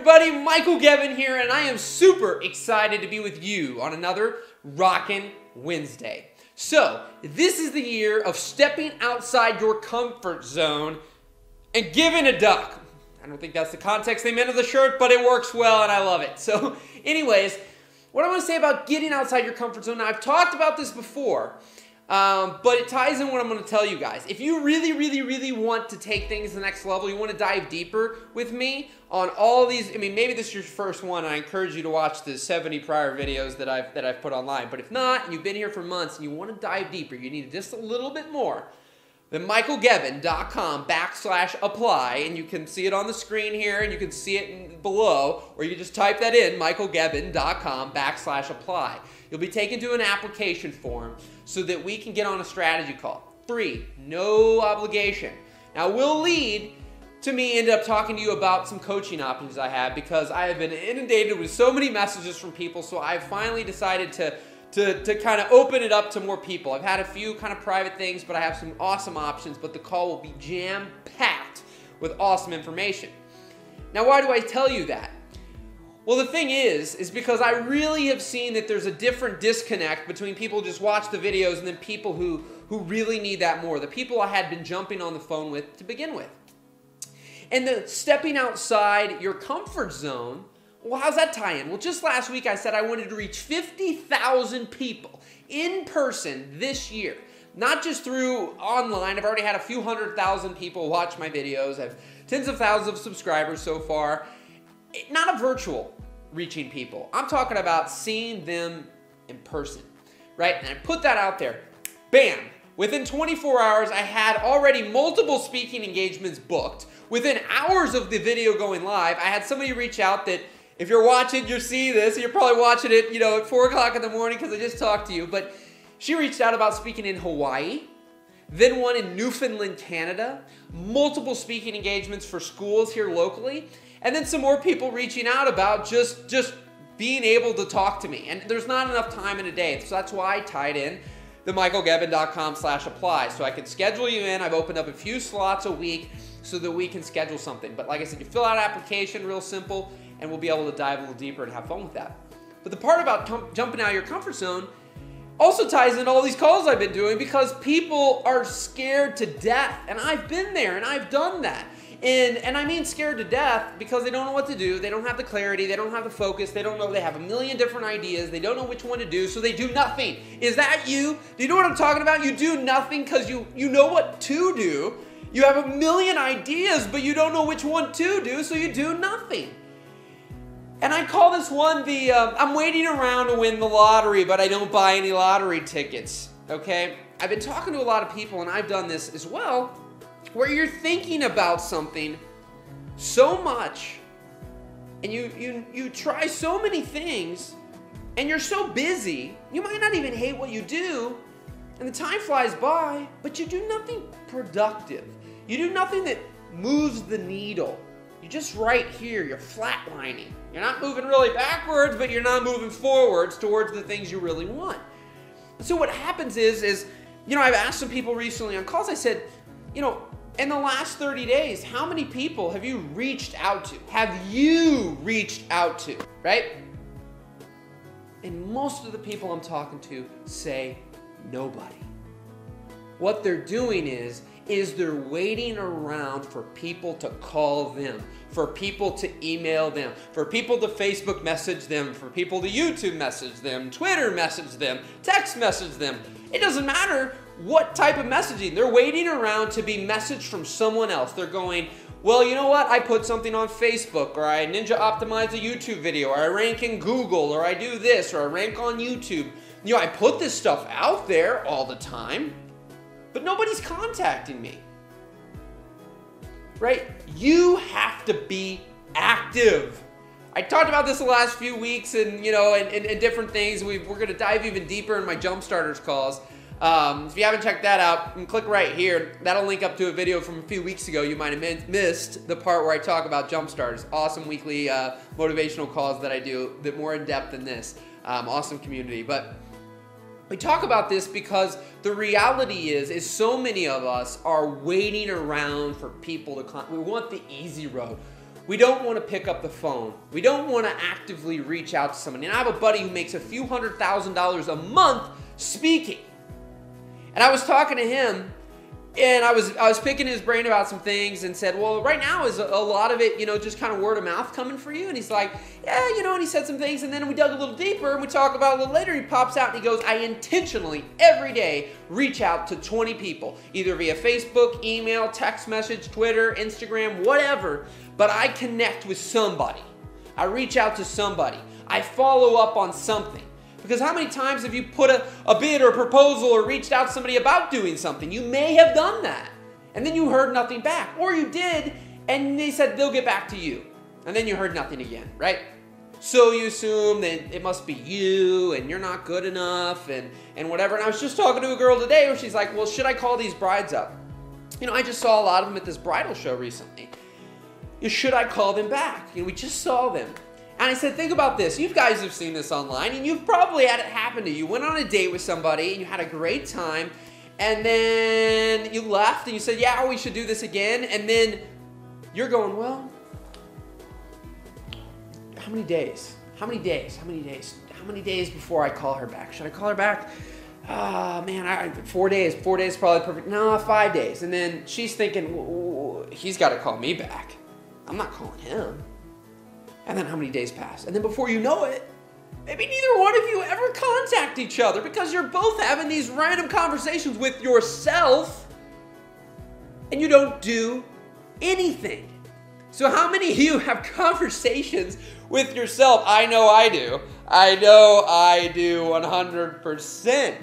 everybody, Michael Gevin here, and I am super excited to be with you on another Rockin' Wednesday. So, this is the year of stepping outside your comfort zone and giving a duck. I don't think that's the context they meant of the shirt, but it works well and I love it. So, anyways, what I want to say about getting outside your comfort zone, now I've talked about this before, but it ties in what I'm going to tell you guys. If you really want to take things to the next level, you want to dive deeper with me on all these, I mean, maybe this is your first one, and I encourage you to watch the 70 prior videos that I've put online. But if not, and you've been here for months and you want to dive deeper, you need just a little bit more, then michaelgevin.com/apply, and you can see it on the screen here, and you can see it below, or you can just type that in, michaelgevin.com/apply. You'll be taken to an application form so that we can get on a strategy call. Free, no obligation. Now, we'll lead to me end up talking to you about some coaching options I have, because I have been inundated with so many messages from people, so I've finally decided to kind of open it up to more people. I've had a few kind of private things, but I have some awesome options, but the call will be jam-packed with awesome information. Now, why do I tell you that? Well, the thing is because I really have seen that there's a different disconnect between people who just watch the videos and then people who really need that more, the people I had been jumping on the phone with to begin with. And the stepping outside your comfort zone, well, how's that tie in? Well, just last week I said I wanted to reach 50,000 people in person this year. Not just through online. I've already had a few 100,000 people watch my videos. I have tens of thousands of subscribers so far. Not a virtual reaching people. I'm talking about seeing them in person, right? And I put that out there. Bam! Within 24 hours, I had already multiple speaking engagements booked. Within hours of the video going live, I had somebody reach out that, if you're watching, you'll see this. You're probably watching it, at 4 o'clock in the morning because I just talked to you. But she reached out about speaking in Hawaii, then one in Newfoundland, Canada, multiple speaking engagements for schools here locally, and then some more people reaching out about just being able to talk to me. And there's not enough time in a day, so that's why I tied in the michaelgevin.com/apply. So I can schedule you in. I've opened up a few slots a week so that we can schedule something. But like I said, you fill out an application, real simple, and we'll be able to dive a little deeper and have fun with that. But the part about jumping out of your comfort zone also ties in all these calls I've been doing, because people are scared to death. And I've been there and I've done that. And I mean scared to death because they don't know what to do. They don't have the clarity. They don't have the focus. They don't know. They have a million different ideas. They don't know which one to do, so they do nothing. Is that you? Do you know what I'm talking about? You do nothing because you know what to do. You have a million ideas, but you don't know which one to do, so you do nothing. And I call this one the, I'm waiting around to win the lottery, but I don't buy any lottery tickets, okay? I've been talking to a lot of people, and I've done this as well, where you're thinking about something so much, and you try so many things, and you're so busy, you might not even hate what you do, and the time flies by, but you do nothing productive. You do nothing that moves the needle. You're just right here, you're flatlining. You're not moving really backwards, but you're not moving forwards towards the things you really want. So what happens is I've asked some people recently on calls, I said, in the last 30 days, how many people have you reached out to? Have you reached out to, right? And most of the people I'm talking to say nobody. What they're doing is they're waiting around for people to call them, for people to email them, for people to Facebook message them, for people to YouTube message them, Twitter message them, text message them. It doesn't matter what type of messaging. They're waiting around to be messaged from someone else. They're going, well, you know what? I put something on Facebook, or I ninja optimize a YouTube video, or I rank in Google, or I do this, or I rank on YouTube. I put this stuff out there all the time, but nobody's contacting me, right? You have to be active. I talked about this the last few weeks and different things. We're going to dive even deeper in my Jump Starters calls. If you haven't checked that out, click right here. That'll link up to a video from a few weeks ago. You might have missed the part where I talk about Jump Starters. Awesome weekly motivational calls that I do, that more in depth than this. Awesome community. But we talk about this because the reality is so many of us are waiting around for people to come. We want the easy road. we don't want to pick up the phone. We don't want to actively reach out to somebody. And I have a buddy who makes a few $100,000 a month speaking. And I was talking to him, and I was picking his brain about some things and said, well, right now is a lot of it, just kind of word of mouth coming for you. And he's like, yeah, and he said some things, and then we dug a little deeper, and we talk about it a little later. He pops out and he goes, I intentionally, every day, reach out to 20 people, either via Facebook, email, text message, Twitter, Instagram, whatever, but I connect with somebody. I reach out to somebody. I follow up on something. Because how many times have you put a bid or a proposal or reached out to somebody about doing something? You may have done that, and then you heard nothing back. Or you did, and they said they'll get back to you, and then you heard nothing again, right? So you assume that it must be you, and you're not good enough, and whatever. And I was just talking to a girl today where she's like, well, should I call these brides up? I just saw a lot of them at this bridal show recently. Should I call them back? We just saw them. And I said, think about this. You guys have seen this online, and you've probably had it happen to you. You went on a date with somebody, and you had a great time, and then you left, and you said, yeah, we should do this again. And then you're going, well, how many days? How many days? How many days? How many days before I call her back? Should I call her back? Oh, man, 4 days. 4 days is probably perfect. No, 5 days. And then she's thinking, he's got to call me back. I'm not calling him. And then how many days pass? And then before you know it, maybe neither one of you ever contact each other because you're both having these random conversations with yourself and you don't do anything. So how many of you have conversations with yourself? I know I do. I know I do 100%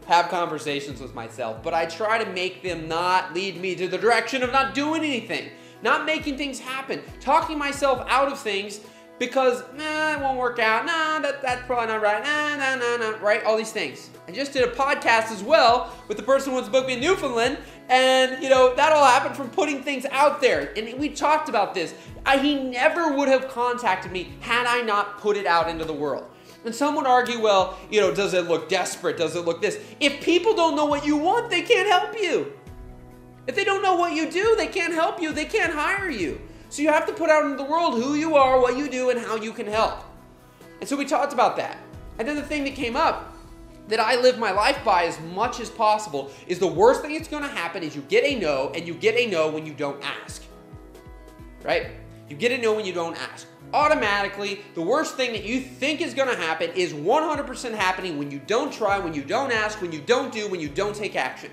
have conversations with myself, but I try to make them not lead me to the direction of not doing anything. Not making things happen. Talking myself out of things because, it won't work out. That's probably not right. Right? All these things. I just did a podcast as well with the person who wants to book me in Newfoundland. And, that all happened from putting things out there. And we talked about this. He never would have contacted me had I not put it out into the world. And some would argue, well, does it look desperate? Does it look this? If people don't know what you want, they can't help you. If they don't know what you do, they can't help you. They can't hire you. So you have to put out into the world who you are, what you do, and how you can help. And so we talked about that. And then the thing that came up that I live my life by as much as possible is the worst thing that's going to happen is you get a no, and you get a no when you don't ask. Right? You get a no when you don't ask. Automatically, the worst thing that you think is going to happen is 100% happening when you don't try, when you don't ask, when you don't do, when you don't take action.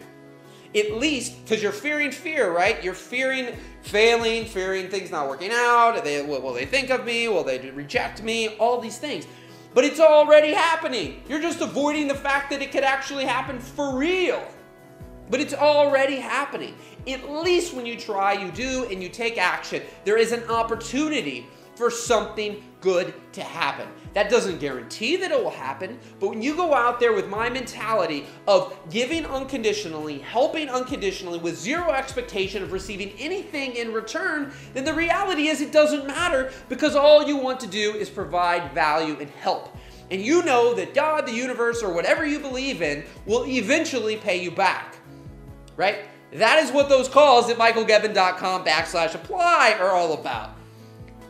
At least, because you're fearing fear, right? You're fearing failing, fearing things not working out. Will they think of me? Will they reject me? All these things. But it's already happening. You're just avoiding the fact that it could actually happen for real. But it's already happening. At least when you try, you do, and you take action, there is an opportunity for something good to happen. That doesn't guarantee that it will happen, but when you go out there with my mentality of giving unconditionally, helping unconditionally with zero expectation of receiving anything in return, then the reality is it doesn't matter because all you want to do is provide value and help. And you know that God, the universe, or whatever you believe in will eventually pay you back, right? That is what those calls at michaelgebben.com/apply are all about.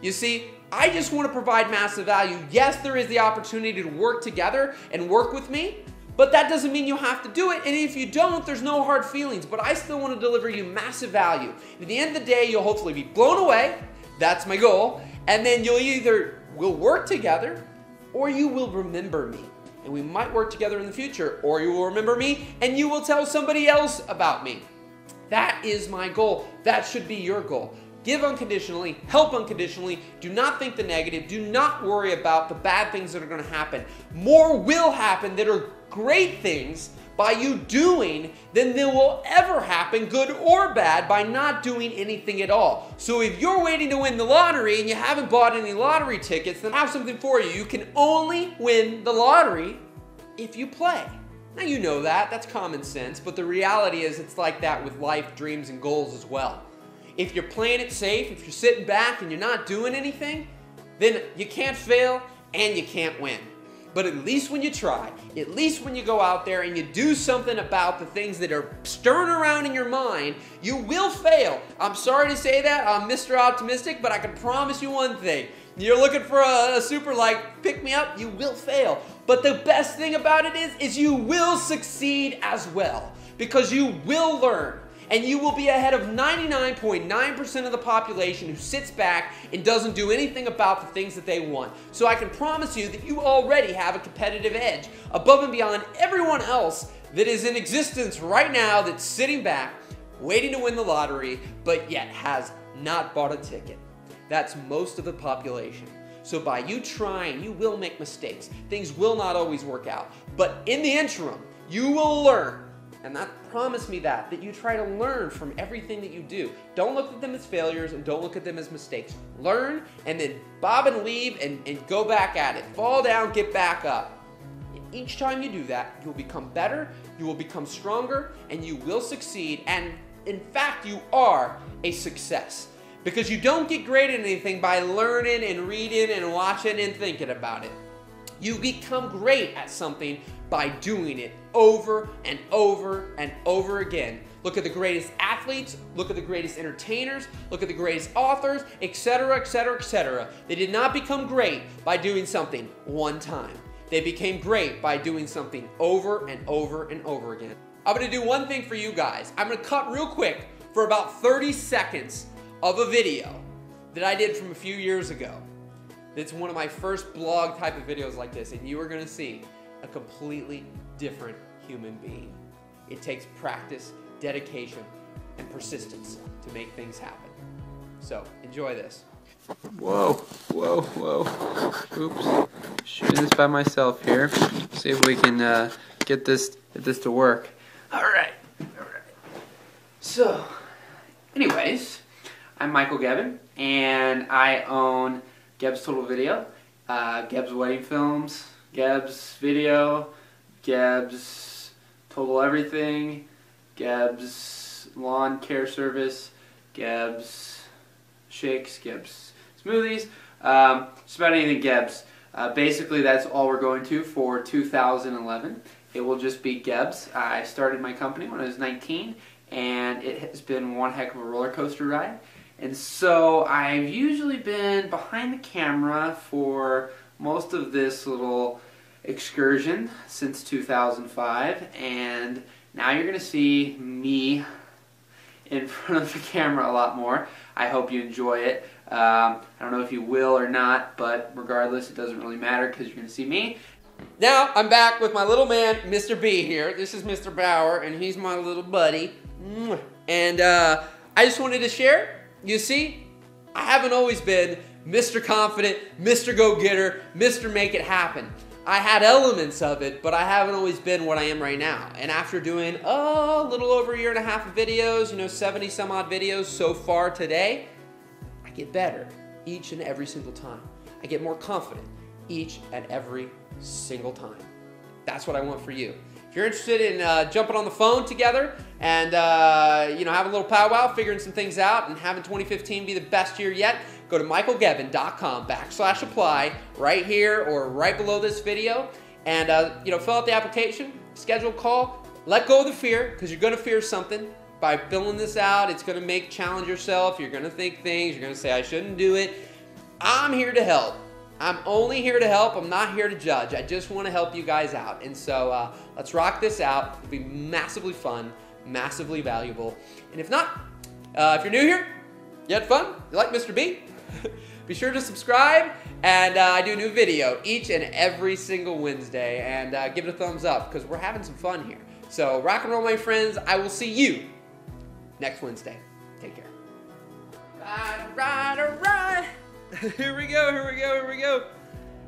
You see, I just want to provide massive value. Yes, there is the opportunity to work together and work with me, but that doesn't mean you have to do it. And if you don't, there's no hard feelings. But I still want to deliver you massive value. At the end of the day, you'll hopefully be blown away. That's my goal. And then we'll work together or you will remember me. And we might work together in the future, or you will remember me and you will tell somebody else about me. That is my goal. That should be your goal. Give unconditionally, help unconditionally, do not think the negative, do not worry about the bad things that are going to happen. More will happen that are great things by you doing than there will ever happen, good or bad, by not doing anything at all. So if you're waiting to win the lottery and you haven't bought any lottery tickets, then I have something for you. You can only win the lottery if you play. Now you know that, that's common sense, but the reality is it's like that with life, dreams, and goals as well. If you're playing it safe, if you're sitting back and you're not doing anything, then you can't fail and you can't win. But at least when you try, at least when you go out there and you do something about the things that are stirring around in your mind, you will fail. I'm sorry to say that, I'm Mr. Optimistic, but I can promise you one thing. You're looking for a super pick me up, you will fail. But the best thing about it is you will succeed as well, because you will learn. And you will be ahead of 99.9% of the population who sits back and doesn't do anything about the things that they want. So I can promise you that you already have a competitive edge above and beyond everyone else that is in existence right now that's sitting back, waiting to win the lottery, but yet has not bought a ticket. That's most of the population. So by you trying, you will make mistakes. Things will not always work out. But in the interim, you will learn. And promise me that you try to learn from everything that you do. Don't look at them as failures and don't look at them as mistakes. Learn and then bob and weave and go back at it. Fall down, get back up. And each time you do that, you will become better, you will become stronger, and you will succeed. And in fact, you are a success. Because you don't get great at anything by learning and reading and watching and thinking about it. You become great at something by doing it over and over and over again. Look at the greatest athletes, look at the greatest entertainers, look at the greatest authors, etc., etc., etc. They did not become great by doing something one time. They became great by doing something over and over and over again. I'm gonna do one thing for you guys. I'm gonna cut real quick for about 30 seconds of a video that I did from a few years ago. It's one of my first blog type of videos like this, and you are gonna see a completely different human being. It takes practice, dedication, and persistence to make things happen. So, enjoy this. Whoa, whoa, whoa. Oops. Shooting this by myself here. See if we can get this to work. All right. So, anyways, I'm Michael Gebben, and I own Geb's Total Video, Geb's Wedding Films, Geb's Video, Geb's Total Everything, Geb's Lawn Care Service, Geb's Shakes, Geb's Smoothies, just about anything Geb's. Basically, that's all we're going to for 2011. It will just be Geb's. I started my company when I was 19, and it has been one heck of a roller coaster ride. And so I've usually been behind the camera for most of this little excursion since 2005, and now you're going to see me in front of the camera a lot more. I hope you enjoy it. I don't know if you will or not, but regardless, it doesn't really matter because you're going to see me. Now I'm back with my little man, Mr. B here. This is Mr. Bauer, and he's my little buddy. And I just wanted to share. You see, I haven't always been Mr. Confident, Mr. Go-Getter, Mr. Make It Happen. I had elements of it, but I haven't always been what I am right now. And after doing a little over a year and a half of videos, 70 some odd videos so far today, I get better each and every single time. I get more confident each and every single time. That's what I want for you. If you're interested in jumping on the phone together and having a little powwow, figuring some things out, and having 2015 be the best year yet, go to michaelgebben.com/apply right here or right below this video, and fill out the application, schedule a call, let go of the fear, because you're going to fear something. By filling this out, it's going to challenge yourself. You're going to think things. You're going to say, I shouldn't do it. I'm here to help. I'm only here to help. I'm not here to judge. I just want to help you guys out. And so let's rock this out. It'll be massively fun, massively valuable. And if not, if you're new here, you had fun, you like Mr. B, be sure to subscribe. And I do a new video each and every single Wednesday. And give it a thumbs up because we're having some fun here. So rock and roll, my friends. I will see you next Wednesday. Take care. All right. Here we go.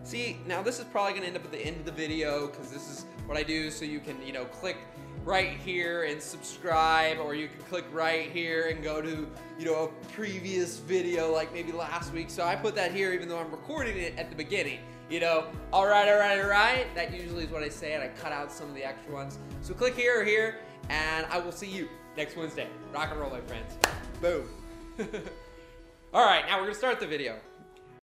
See, now this is probably gonna end up at the end of the video because this is what I do, so you can, click right here and subscribe, or you can click right here and go to, a previous video like maybe last week. So I put that here even though I'm recording it at the beginning. All right. That usually is what I say, and I cut out some of the extra ones. So click here or here, and I will see you next Wednesday. Rock and roll, my friends. Boom. All right, now we're gonna start the video.